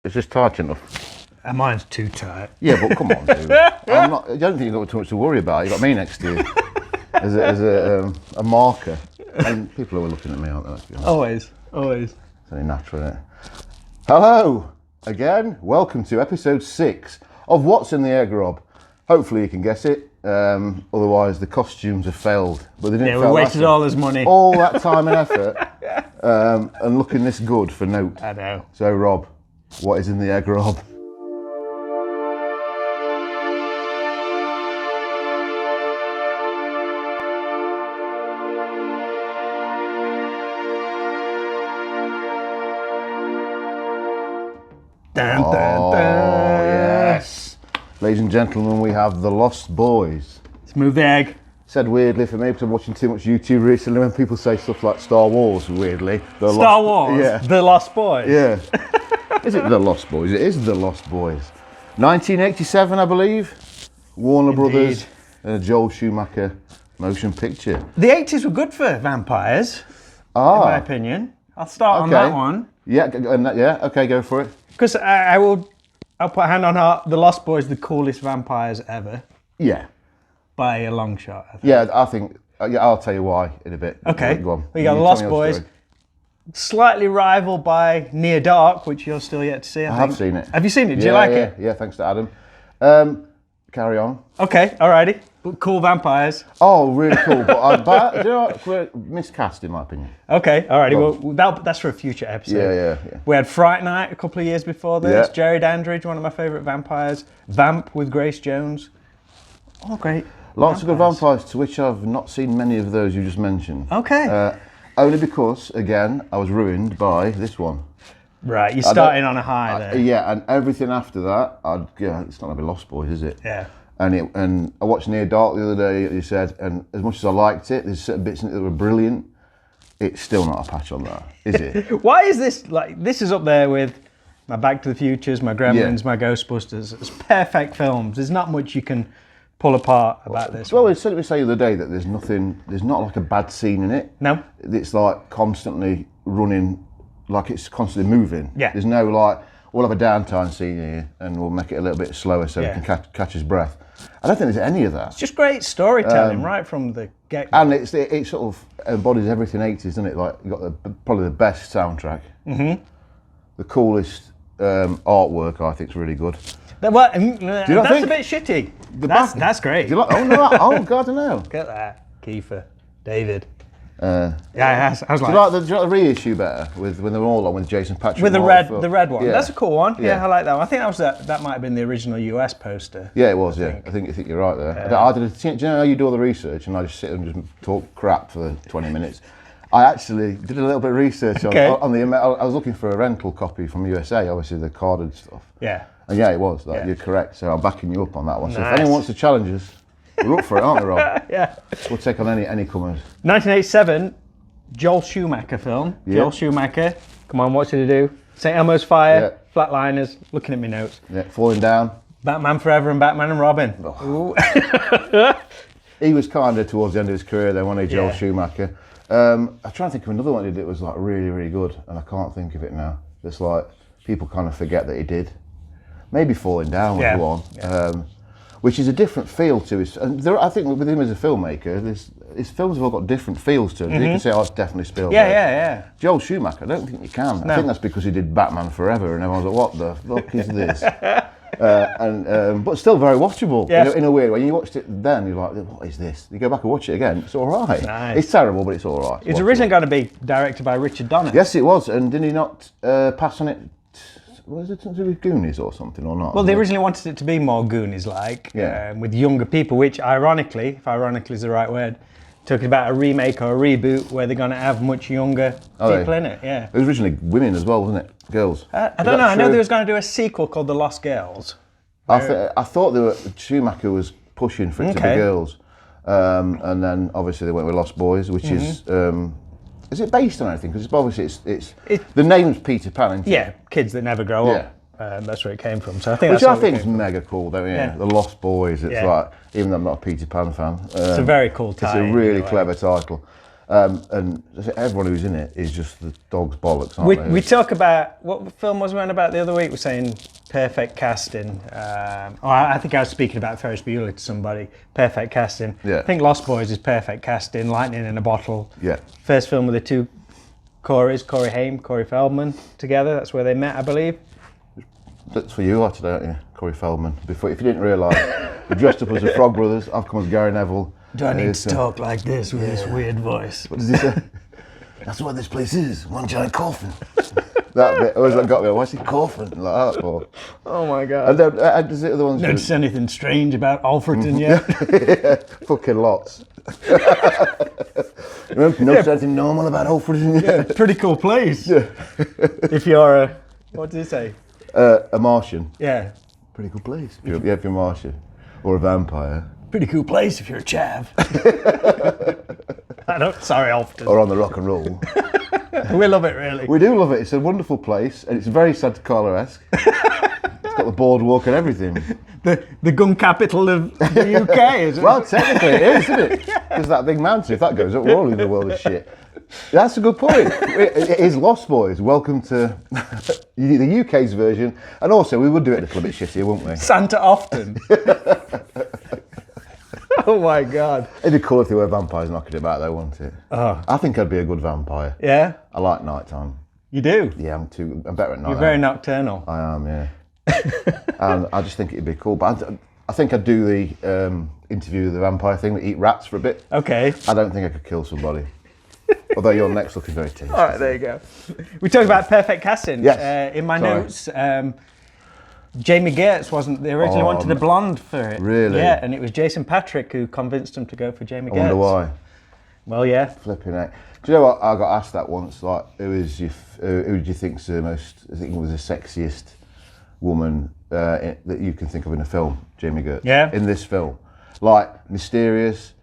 Is this tight enough? Mine's too tight. Yeah, but come on, dude. I don't think you've got too much to worry about. You've got me next to you as a marker. And people are looking at me, aren't they? Let's be honest. Always. It's only natural, isn't it? Hello, again. Welcome to episode 6 of What's in the Air Grub. Hopefully you can guess it. Otherwise, the costumes have failed. But they didn't. Yeah, we wasted all this money. All that time and effort, and looking this good for note. I know. So, Rob, what is in the air grub? Dun, dun, dun. Yes. Ladies and gentlemen, we have The Lost Boys. Smooth egg. Said weirdly for me because I'm watching too much YouTube recently when people say stuff like Star Wars, weirdly. Star Wars? Yeah. The Lost Boys? Yeah. Is it The Lost Boys? It is The Lost Boys. 1987, I believe. Warner Indeed. Brothers, Joel Schumacher motion picture. The 80s were good for vampires, in my opinion. I'll start on that one. Yeah, okay, go for it. Because I'll put a hand on heart, The Lost Boys, the coolest vampires ever. Yeah. By a long shot, I think. Yeah, I think, I'll tell you why in a bit. Okay. Go on. We got The Lost Boys. Slightly rivaled by Near Dark, which you're still yet to see, I think. have seen it. Have you seen it? Do you like it? Yeah, thanks to Adam. Carry on. Okay, alrighty. But cool vampires. Oh, really cool. But do you know what? We're miscast, in my opinion. Okay, alrighty. Well, that's for a future episode. Yeah. We had Fright Night a couple of years before this. Yeah. Jerry Dandridge, one of my favourite vampires. Vamp with Grace Jones. All great. Lots of good vampires, to which I've not seen many of those you just mentioned. Okay. Only because, again, I was ruined by this one. Right, you're starting on a high there. Yeah, and everything after that, it's not going to be Lost Boys, is it? Yeah. And I watched Near Dark the other day, you said, and as much as I liked it, there's certain bits in it that were brilliant. It's still not a patch on that, is it? Why is this, this is up there with my Back to the Futures, my Gremlins, my Ghostbusters. It's perfect films. There's not much you can pull apart about this. Well, we said the other day that there's not like a bad scene in it. No. It's like constantly running, like it's constantly moving. Yeah. There's no like, we'll have a downtime scene here and we'll make it a little bit slower so we can catch his breath. I don't think there's any of that. It's just great storytelling right from the get-go. And it sort of embodies everything 80s, doesn't it? Like, you've got probably the best soundtrack. Mm-hmm. The coolest artwork, I think, is really good. That's a bit shitty. That's great. Do you like, oh, no, oh, God, I know. Get that. Kiefer. David. I was do you like the reissue better with when they're all on with Jason Patrick? With the red one. Yeah. That's a cool one. Yeah, Yeah. I like that one. I think that might have been the original US poster. Yeah, it was. I think you're right there. Do you know how you do all the research and I just sit and just talk crap for 20 minutes? I actually did a little bit of research on the. I was looking for a rental copy from USA, obviously the carded stuff. Yeah. And it was. You're correct. So I'm backing you up on that one. Nice. So if anyone wants to challenge us, we're up for it, aren't we, Rob? Yeah. We'll take on any comers. 1987, Joel Schumacher film. Yeah. Joel Schumacher. Come on, what did he do? St. Elmo's Fire, Flatliners, looking at me notes. Yeah, Falling Down. Batman Forever and Batman and Robin. Oh. He was kind of towards the end of his career then, wasn't he, Joel Schumacher? I'm trying to think of another one he did that was like really, really good, and I can't think of it now. It's like people kind of forget that he did. Maybe Falling Down was one, which is a different feel to his. And I think with him as a filmmaker, his films have all got different feels to them. Mm-hmm. You can say, it's definitely Spielberg. Yeah. Joel Schumacher, I don't think you can. No. I think that's because he did Batman Forever, and everyone's like, what the fuck is this? But still very watchable in a weird way. When you watched it then, you're like, what is this? You go back and watch it again, it's all right. Nice. It's terrible, but it's all right. It's originally going to be directed by Richard Donner. Yes, it was, and didn't he not pass on it? Was it something to do with Goonies or something, or not? Well, they originally wanted it to be more Goonies-like, with younger people, which ironically, if ironically is the right word, talking about a remake or a reboot where they're going to have much younger people in it. Yeah. It was originally women as well, wasn't it? Girls. I don't know. I know they was going to do a sequel called The Lost Girls. I thought Schumacher was pushing for it to be girls, and then obviously they went with Lost Boys, which is it based on anything? Because obviously it's the name's Peter Pan, isn't it? Yeah, kids that never grow up. That's where it came from. So I think Which that's I think is mega cool, though. Yeah. The Lost Boys. It's like, even though I'm not a Peter Pan fan, it's a very cool title. It's a really clever title. And everyone who's in it is just the dog's bollocks, aren't they? We talk about, what film was we on about the other week? We're saying perfect casting. I think I was speaking about Ferris Bueller to somebody. Perfect casting. Yeah. I think Lost Boys is perfect casting. Lightning in a bottle. Yeah. First film with the two Corys, Corey Haim, Corey Feldman together. That's where they met, I believe. That's for you today, aren't you? Corey Feldman. Before, if you didn't realise, we dressed up as the Frog Brothers. I've come as Gary Neville. Do I need to talk like this with this weird voice? What does he say? That's what this place is. One giant coffin. That bit always got me. Why's he coughing like that for? Oh my god! And then does the other ones? Notice anything strange about Alfreton yet? Yeah, fucking lots. Notice anything normal about Alfreton yet? Yeah, pretty cool place. Yeah. If you're a, what did he say? A Martian. Yeah. Pretty cool place. If you're a Martian or a vampire. Pretty cool place if you're a chav. Sorry, Alfreton. Or on the rock and roll. We love it, really. We do love it. It's a wonderful place, and it's very Santa Carla-esque. It's got the boardwalk and everything. The gun capital of the UK, is it? Well, technically it is, isn't it? There's that big mountain. If that goes up, we're all in the world of shit. That's a good point. It is Lost Boys. Welcome to the UK's version. And also, we would do it a little bit shittier, wouldn't we? Santa often. Oh my god. It'd be cool if there were vampires knocking about though, wouldn't it? Oh. I think I'd be a good vampire. Yeah? I like nighttime. You do? Yeah, I'm better at night. You're very nocturnal. I am, yeah. And I just think it'd be cool. But I think I'd do the interview with the vampire thing, eat rats for a bit. Okay. I don't think I could kill somebody. Although your neck's looking very tasty. All right, there you go. We talked about perfect casting. Yes. In my notes, Jamie Gertz wasn't. They originally wanted a blonde for it. Really? Yeah, and it was Jason Patrick who convinced them to go for Jamie Gertz. I wonder why. Well, yeah. Flipping heck. Do you know what? I got asked that once. Like, who do you think's the most? I think it was the sexiest woman that you can think of in a film. Jamie Gertz. Yeah. In this film, like mysterious.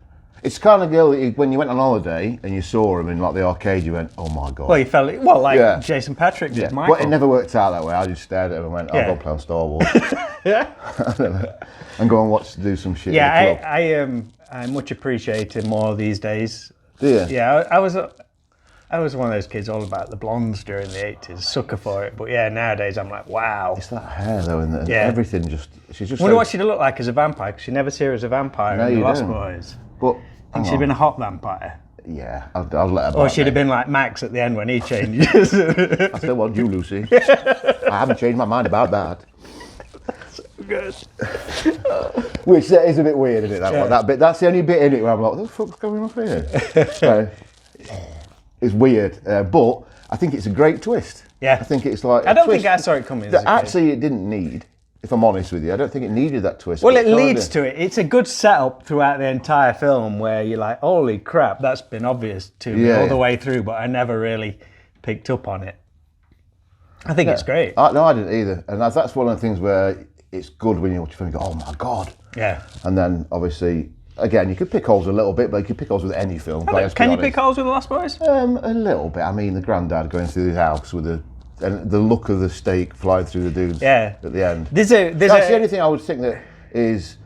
It's the kind of girl that when you went on holiday and you saw him in like the arcade, you went, "Oh my god." Well, you felt like Jason Patrick did. Yeah. Michael. But it never worked out that way. I just stared at him and went, "I'll go play on Star Wars." Yeah. And go and do some shit. Yeah, in the club. I much appreciate it more these days. Do you? Yeah, I was one of those kids all about the blondes during the 80s, sucker for it. But yeah, nowadays I'm like, wow. It's that hair though, and everything she's just. I wonder what she'd look like as a vampire, because you never see her as a vampire in The Lost Boys. But I think she'd have been a hot vampire. Yeah, I'll let her. Or she'd have been like Max at the end when he changes. I still want you, Lucy. I haven't changed my mind about that. So good. Which is a bit weird, isn't it? That bit. That's the only bit in it where I'm like, what the fuck's going on here? So, it's weird, but I think it's a great twist. Yeah. I think it's like. I don't think I saw it coming. That actually, it didn't need. If I'm honest with you, I don't think it needed that twist. Well, it leads to it. It's a good setup throughout the entire film where you're like, holy crap, that's been obvious to me all the way through, but I never really picked up on it. I think it's great. No, I didn't either. And that's one of the things where it's good when you watch a film and go, oh my God. Yeah. And then, obviously, again, you could pick holes a little bit, but you could pick holes with any film. Can you pick holes with The Lost Boys? A little bit. I mean, the granddad going through his house with and the look of the steak flying through the dunes at the end. That's the only thing I would think that is,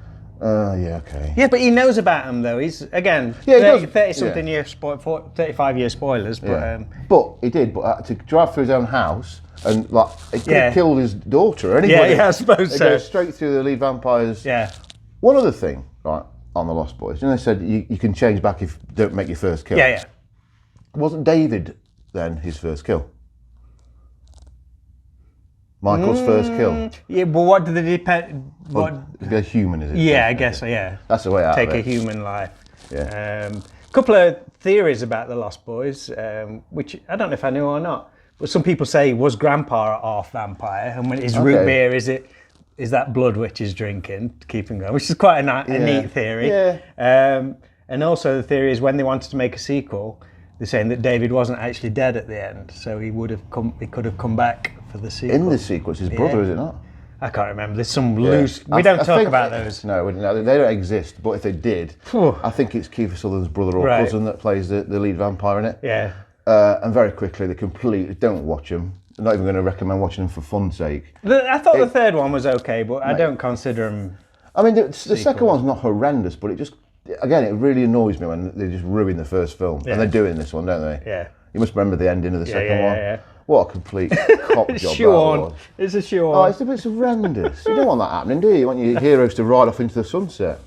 okay. Yeah, but he knows about him though. He's, again, 30-something years, 35 year spoilers. But, but he did, but to drive through his own house and like, he could have killed his daughter or anybody. Yeah, I suppose so. It goes straight through the lead vampires. Yeah. One other thing, right, on The Lost Boys, they said you can change back if you don't make your first kill. Yeah. Wasn't David then his first kill? Michael's first kill. Yeah, but what do they depend? A human, is it? Yeah, I guess so. Yeah, that's the way out. Take a human life. Yeah. Couple of theories about the Lost Boys, which I don't know if I knew or not. But some people say was Grandpa a half vampire, and when his root beer is that blood which he's drinking to keep him going, which is quite a neat theory. Yeah. And also the theory is when they wanted to make a sequel, they're saying that David wasn't actually dead at the end, so he could have come back for the sequel. In the sequel, it's his brother, is it not? I can't remember. There's some loose. We don't talk about those. No, they don't exist. But if they did, I think it's Kiefer Sutherland's brother or cousin that plays the lead vampire in it. Yeah. And very quickly, they completely don't watch them. I'm not even going to recommend watching them for fun's sake. I thought the third one was okay, but I don't consider them. I mean, the second one's not horrendous, but it just again, it really annoys me when they just ruin the first film. And they're doing this one, don't they? Yeah. You must remember the ending of the second one. Yeah. What a complete cop job that was. It's a shoe Oh, on. it's horrendous. You don't want that happening, do you? You want your heroes to ride off into the sunset.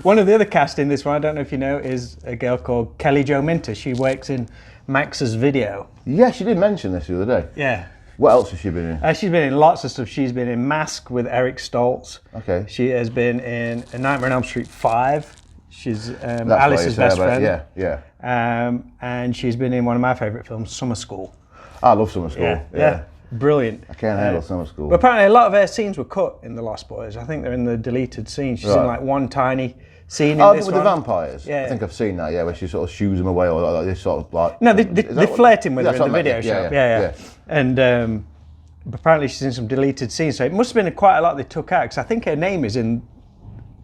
One of the other cast in this one, I don't know if you know, is a girl called Kelly Jo Minter. She works in Max's video. Yeah, she did mention this the other day. Yeah. What else has she been in? She's been in lots of stuff. She's been in Mask with Eric Stoltz. Okay. She has been in A Nightmare on Elm Street 5. She's That's Alice's best friend. Yeah. And she's been in one of my favourite films, Summer School. I love Summer School. Yeah. Brilliant. I can't handle Summer School. But apparently a lot of her scenes were cut in The Lost Boys. I think they're in the deleted scenes. She's in like one tiny scene in this with one. the vampires? Yeah. I think I've seen that, where she sort of shoos them away or like this sort of like... No, they're flirting with her in the video shop. Yeah. And apparently she's in some deleted scenes. So it must have been quite a lot they took out because I think her name is in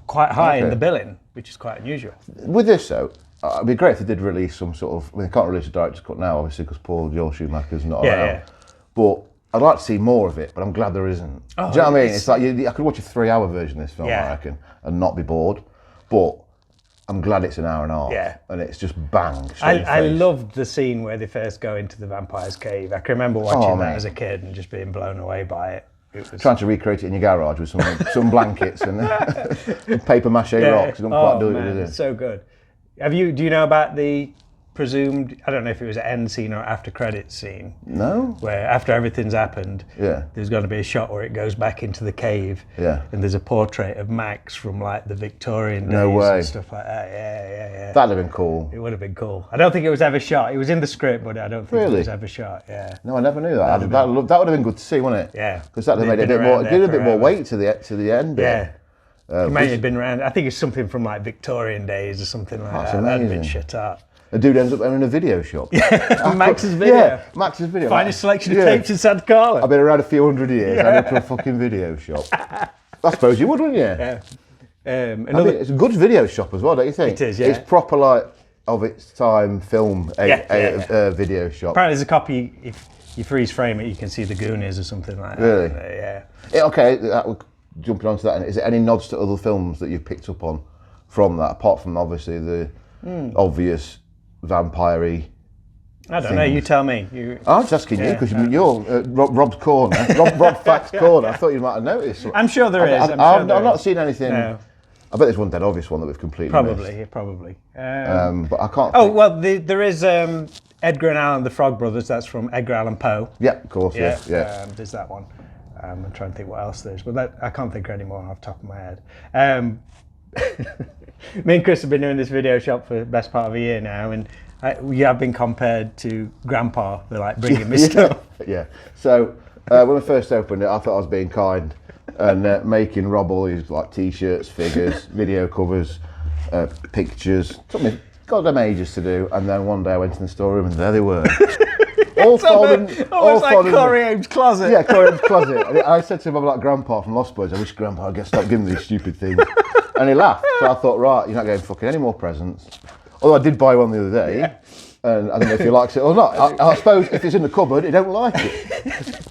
quite high in the billing, which is quite unusual. With this though, it'd be great if they did release some sort of... I mean, they can't release a director's cut now, obviously, because Paul Joel Schumacher's not around. Yeah. But I'd like to see more of it, but I'm glad there isn't. Oh, do you know what I mean? It's like I could watch a 3-hour version of this film, I reckon, and not be bored. But I'm glad it's an hour and a half. Yeah. And it's just bang. I loved the scene where they first go into the vampire's cave. I can remember watching that as a kid and just being blown away by it. It was... Trying to recreate it in your garage with some blankets and paper mache rocks. It don't quite do it, does it? So good. Do you know about the presumed, I don't know if it was an end scene or after credits scene? No. Where after everything's happened, Yeah. there's going to be a shot where it goes back into the cave. Yeah. And there's a portrait of Max from like the Victorian days No way. and stuff like that. Yeah. That'd have been cool. It would have been cool. I don't think it was ever shot. It was in the script, but I don't think it was ever shot. Yeah. No, I never knew that. That would have been good to see, wouldn't it? Yeah. Because that would have made it a bit more, give it a bit more weight to the end. Yeah. It might have been around. I think it's something from like Victorian days or something like that. That'd have been shit up. A dude ends up in a video shop. Max's video. Yeah, Max's video. Finest selection of tapes in Santa Carla. I've been around a few hundred years. I went to a fucking video shop. I suppose you would, wouldn't you? Yeah. It's a good video shop as well, don't you think? It is, yeah. It's proper like of its time film video shop. Apparently there's a copy, if you freeze frame it, you can see the Goonies or something like that. Really? Yeah. Okay, jumping onto that, is there any nods to other films that you've picked up on from that, apart from obviously the obvious vampire-y? I don't know, you tell me. I'm just asking you because you're Rob's Corner, Rob Fact's Corner. I thought you might have noticed. I'm sure there is. I've not seen anything. No. I bet there's one dead obvious one that we've completely missed. Probably. But I can't. Oh, well, there is Edgar and Allan the Frog Brothers. That's from Edgar Allan Poe. Yeah, of course. Yeah. There's that one. I'm trying to think what else there's, but I can't think of any more off the top of my head. Me and Chris have been doing this video shop for the best part of a year now, and we have been compared to Grandpa for like bringing me stuff. Yeah. So when we first opened it, I thought I was being kind and making Rob all these like T-shirts, figures, video covers, pictures. Took me goddamn ages to do, and then one day I went in the storeroom and there they were. All folded, almost like Corey Ames' closet. Yeah, Corey Ames' closet. And I said to him, I'm like Grandpa from Lost Boys, I wish Grandpa would stop giving me these stupid things. And he laughed. So I thought, right, you're not getting fucking any more presents. Although I did buy one the other day, and I don't know if he likes it or not. I suppose if it's in the cupboard, he don't like it.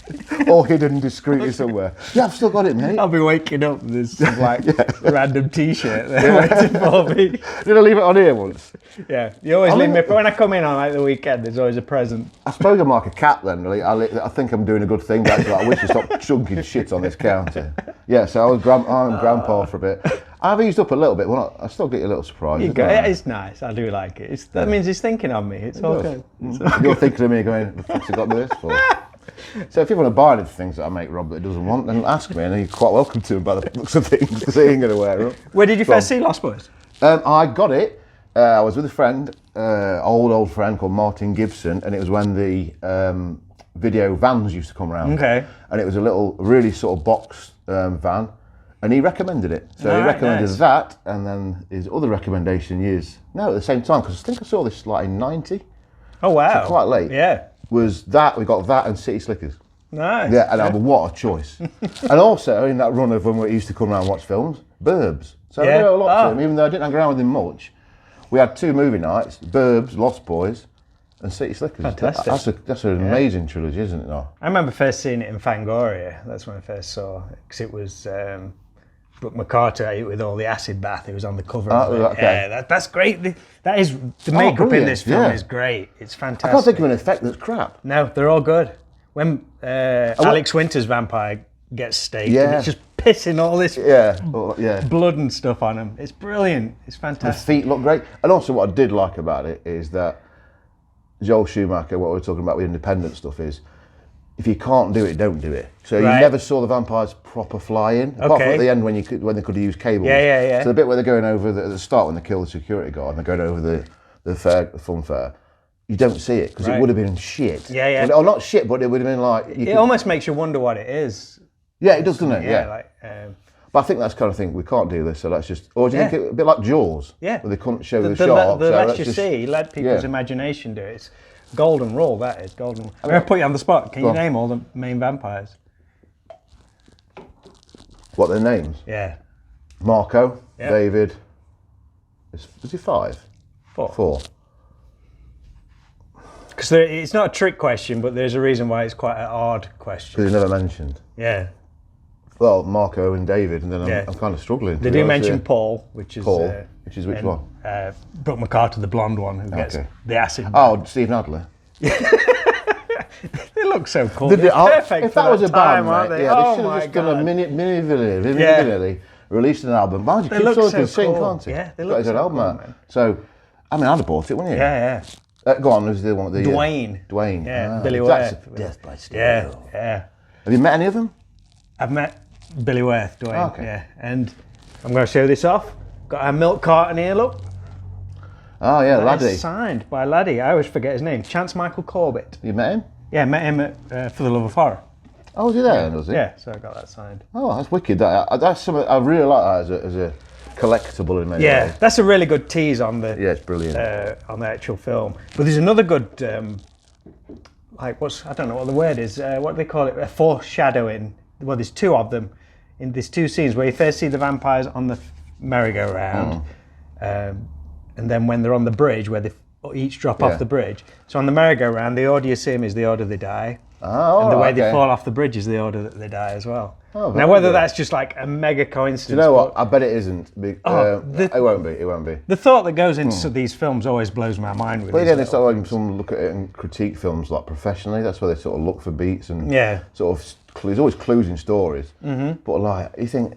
Or hidden discreetly somewhere. Yeah, I've still got it, mate. I'll be waking up and there's some like random T-shirt there waiting for me. Did I leave it on here once? Yeah, you always leave me. When I come in on like the weekend, there's always a present. I suppose I'm like a cat then. Really. I think I'm doing a good thing, but actually, I wish I stopped chunking shit on this counter. Yeah, so I'm Grandpa for a bit. I've used up a little bit. Well, I still get you a little surprise. It's nice. I do like it. That means he's thinking of me. It's all good. You're thinking of me going, what the fuck's he got me this for? So if you want to buy any things that I make Rob that he doesn't want, then ask me, and you're quite welcome to by the looks of things, because he ain't going to wear them. Where did you first see Lost Boys? I got it. I was with a friend, old friend called Martin Gibson, and it was when the video vans used to come around. Okay. And it was a little, really sort of box van, and he recommended it. So he recommended that, and then his other recommendation is, at the same time, because I think I saw this like in 90. Oh, wow. So quite late. Yeah. Was that, we got that and City Slickers. Nice. Yeah, and what a choice. And also, in that run of when we used to come around and watch films, Burbs. So I know a lot to him, even though I didn't hang around with him much. We had 2 movie nights, Burbs, Lost Boys, and City Slickers. Fantastic. That's an amazing trilogy, isn't it? No? I remember first seeing it in Fangoria. That's when I first saw it, because it was, Brooke McCarter ate with all the acid bath. It was on the cover. Oh, of it. okay. Yeah, that's great. That is the makeup in brilliant, this film yeah. is great. It's fantastic. I can't think of an effect that's crap. No, they're all good. When Alex Winter's vampire gets staked, and Yeah. it's just pissing all this Yeah. blood and stuff on him. It's brilliant. It's The fantastic. feet look great. And also what I did like about it is that Joel Schumacher, what we were talking about with independent stuff is, if you can't do it, don't do it. So you never saw the vampires proper flying, apart from at the end when they could have used cables. Yeah. So the bit where they're going over at the start when they kill the security guard and they're going over the fun fair, you don't see it because it would have been shit. Yeah. Or not shit, but it would have been like... It almost makes you wonder what it is. Yeah, it does, doesn't it? Yeah. Yeah. But I think that's kind of thing, we can't do this, so let's just... Or do you think it, a bit like Jaws? Yeah. Where they couldn't show the The shark. less you see, let people's imagination do it. It's golden rule, that is. Golden. I'm going to put you on the spot. Can you name all the main vampires? What, their names? Yeah. Marco, David... Was he 5? 4. Because it's not a trick question, but there's a reason why it's quite an odd question. Because he's never mentioned. Yeah. Well, Marco and David, and then I'm kind of struggling. They do mention Paul, which is which one? Brooke McCarter, the blonde one, who gets the acid. Oh, Steve Adler. They look so cool. Perfect If that was a time, band, aren't mate, they? yeah, they Oh should have my just done a God. mini released an album. Mind you, They Kip look Sullivan so can sing, cool. can't he? Yeah, they Got look his own so album cool, out. man. So, I mean, I'd have bought it, wouldn't you? Yeah. Go on, who's the one with the... Dwayne. Yeah, Billy That's Worth. Death by Stereo. Yeah. Have you met any of them? I've met Billy Worth, Dwayne. Okay. Yeah. And I'm going to show this off. Got a milk carton here, look. Oh, yeah, That is Laddie. signed by Laddie. I always forget his name. Chance Michael Corbett. You met him? Yeah, met him at For the Love of Horror. Oh, was he there, was he? Yeah, so I got that signed. Oh, that's wicked. That's something I really like that as a collectible in many Yeah, ways. that's a really good tease on the Yeah, it's brilliant. on the actual film. But there's another good, I don't know what the word is. What do they call it? A foreshadowing. Well, there's 2 of them in these 2 scenes where you first see the vampires on the merry-go-round, and then when they're on the bridge where they each drop off the bridge. So on the merry-go-round, the order you see them is the order they die. Oh, and the way they fall off the bridge is the order that they die as well. Oh, now, whether good. that's just like a mega coincidence. Do you know what? I bet it isn't. It won't be. It won't be. The thought that goes into these films always blows my mind. With But these again, it's little- like when someone look at it and critique films like professionally. That's where they sort of look for beats and sort of. There's always clues in stories. Mm-hmm. But like, you think,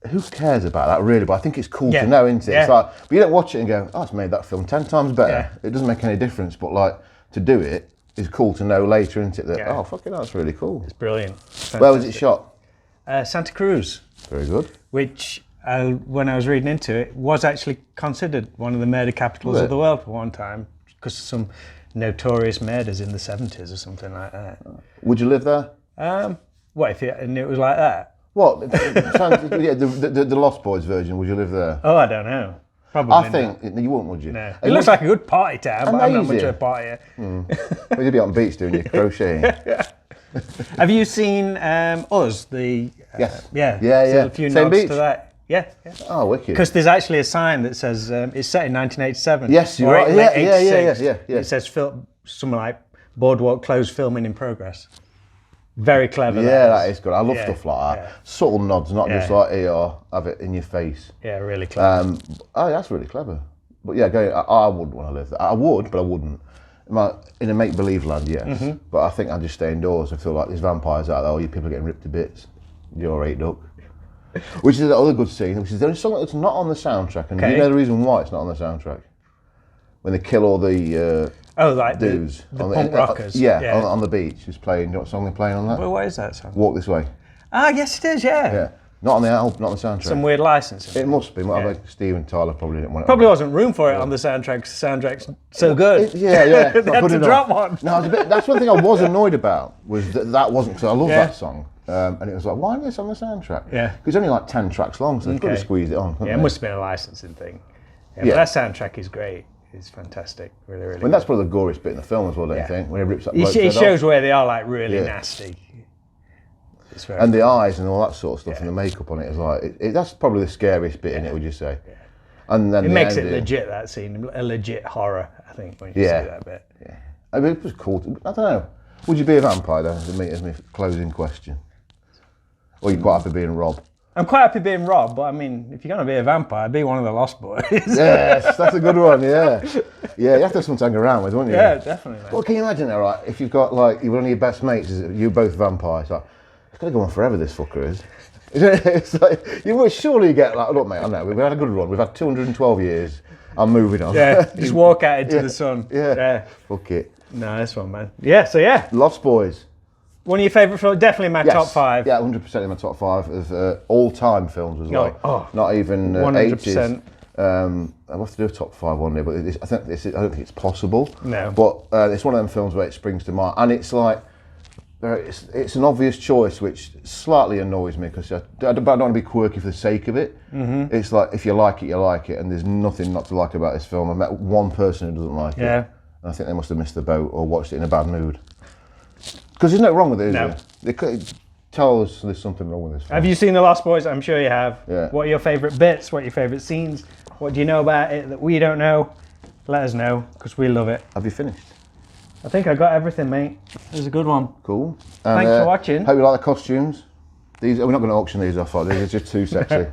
who cares about that really? But I think it's cool to know, isn't it? Yeah. It's like, but you don't watch it and go, oh, it's made that film 10 times better. Yeah. It doesn't make any difference. But like, to do it is cool to know later, isn't it? That oh, fucking, that's really cool. It's brilliant. Where was it shot? Santa Cruz. Very good. Which, when I was reading into it, was actually considered one of the murder capitals of the world for one time because of some notorious murders in the 70s or something like that. Would you live there? What if and it was like that? What? The Lost Boys version. Would you live there? Oh, I don't know. Probably I think you wouldn't, would you? No. It looks like a good party town, but I'm not much of a partier. Well, you'd be on beach doing your crocheting. Have you seen Us? Yes. Yeah. Yeah. So a few Same nods beach? to that. Yeah. Oh, wicked. Because there's actually a sign that says it's set in 1987. Yes, you're or right. late Yeah. 86. Yeah. It says something like Boardwalk closed, filming in progress. Very clever. Yeah, that is good. I love Yeah, stuff like that. yeah. Subtle nods, not just like have it in your face. Yeah, really clever. That's really clever. But yeah, I wouldn't want to live there. I would, but I wouldn't. In a make-believe land, yes. Mm-hmm. But I think I'd just stay indoors. I feel like there's vampires out there. Oh, you people are getting ripped to bits. You're 8 duck. Which is the other good scene, which is the only song that's not on the soundtrack. And you know the reason why it's not on the soundtrack? When they kill all the like dudes. the punk rockers. On the beach. Just playing. You know what song they're playing on that? Well, what is that song? Walk This Way. Ah, yes, it is. Yeah. Yeah. Not on the album, not on the soundtrack. Some weird licensing. It must be. Steven Tyler probably didn't want it. Probably wasn't room for it on the soundtrack. 'Cause the soundtrack's so good. They they had had to drop one. No, that's one thing I was annoyed about, was that wasn't, because I love that song. And it was like, why isn't this on the soundtrack? Yeah. Because it's only like 10 tracks long, so they could have squeezed it on, couldn't Yeah, it they? must have been a licensing thing. Yeah, but that soundtrack is great. It's fantastic. Really, really. I mean, that's probably the goriest bit in the film as well, don't you think? When he rips that bloke's It head shows off. where they are like really nasty. It's very And the eyes and all that sort of stuff and the makeup on it is like, that's probably the scariest bit in it, would you say? Yeah. And then it makes it ending. legit, that scene. A legit horror, I think, when you see that bit. Yeah. I mean, it was cool. I don't know. Would you be a vampire, though, as my closing question? Or you quite happy being Rob? I'm quite happy being Rob, but I mean, if you're going to be a vampire, be one of the Lost Boys. Yes, that's a good one, yeah. Yeah, you have to have someone to hang around with, won't you? Yeah, definitely. Well, can you imagine that, right? If you've got, like, you're one of your best mates, you're both vampires, like, it's going to go on forever, this fucker is. It's like, you will surely get, like, look, mate, I know, we've had a good run, we've had 212 years, I'm moving on. Yeah, just walk out into the sun. Yeah. Fuck it. Nice one, man. Yeah, so yeah. Lost Boys. One of your favourite films, definitely my top 5. Yeah, 100% in my top 5 of all-time films as well. Oh, not even 100%. 80s. I'll have to do a top 5 one day, but I don't think it's possible. No. But it's one of them films where it springs to mind, and it's like it's an obvious choice, which slightly annoys me because I don't want to be quirky for the sake of it. Mm-hmm. It's like if you like it, you like it, and there's nothing not to like about this film. I've met one person who doesn't like it. Yeah. And I think they must have missed the boat or watched it in a bad mood. Because there's no wrong with it, is No. there? They could tell us there's something wrong with this film. Have you seen The Lost Boys? I'm sure you have. Yeah. What are your favourite bits? What are your favourite scenes? What do you know about it that we don't know? Let us know, because we love it. Have you finished? I think I got everything, mate. It was a good one. Cool. And, Thanks for watching. Hope you like the costumes. We're not going to auction these off. These are just too sexy.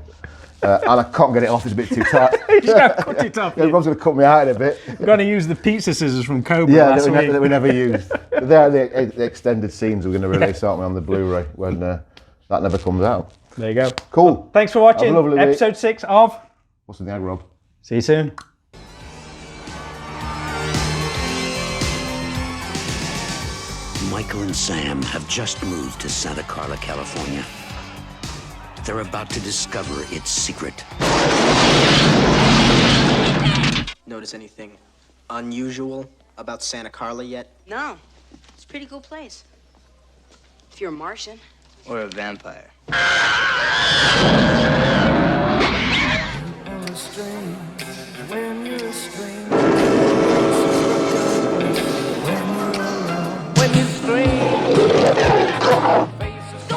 And I can't get it off, it's a bit too tight. You just got to cut it off. Yeah, Rob's going to cut me out in a bit. I'm going to use the pizza scissors from Cobra Yeah, last week. that we never used. They're the extended scenes we're going to release, aren't we, on the Blu-ray when that never comes out. There you go. Cool. Thanks for watching. Have a lovely week. Episode 6 of... What's in the egg, Rob? See you soon. Michael and Sam have just moved to Santa Carla, California. They're about to discover its secret. Notice anything unusual about Santa Carla yet? No, it's a pretty cool place. If you're a Martian. Or a vampire? So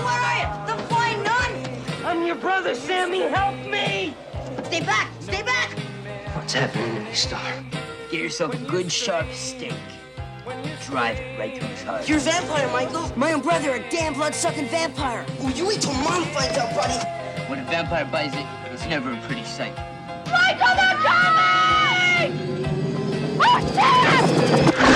where are you? The flying nun? I'm your brother, Sammy. Help me! Stay back! Stay back! What's happening to me, Star? Get yourself a good sharp steak. Drive it right through his heart. You're a vampire, Michael. My own brother, a damn blood-sucking vampire. Oh, you wait till Mom finds out, buddy. When a vampire buys it, it's never a pretty sight. Michael, they're coming! Oh, shit!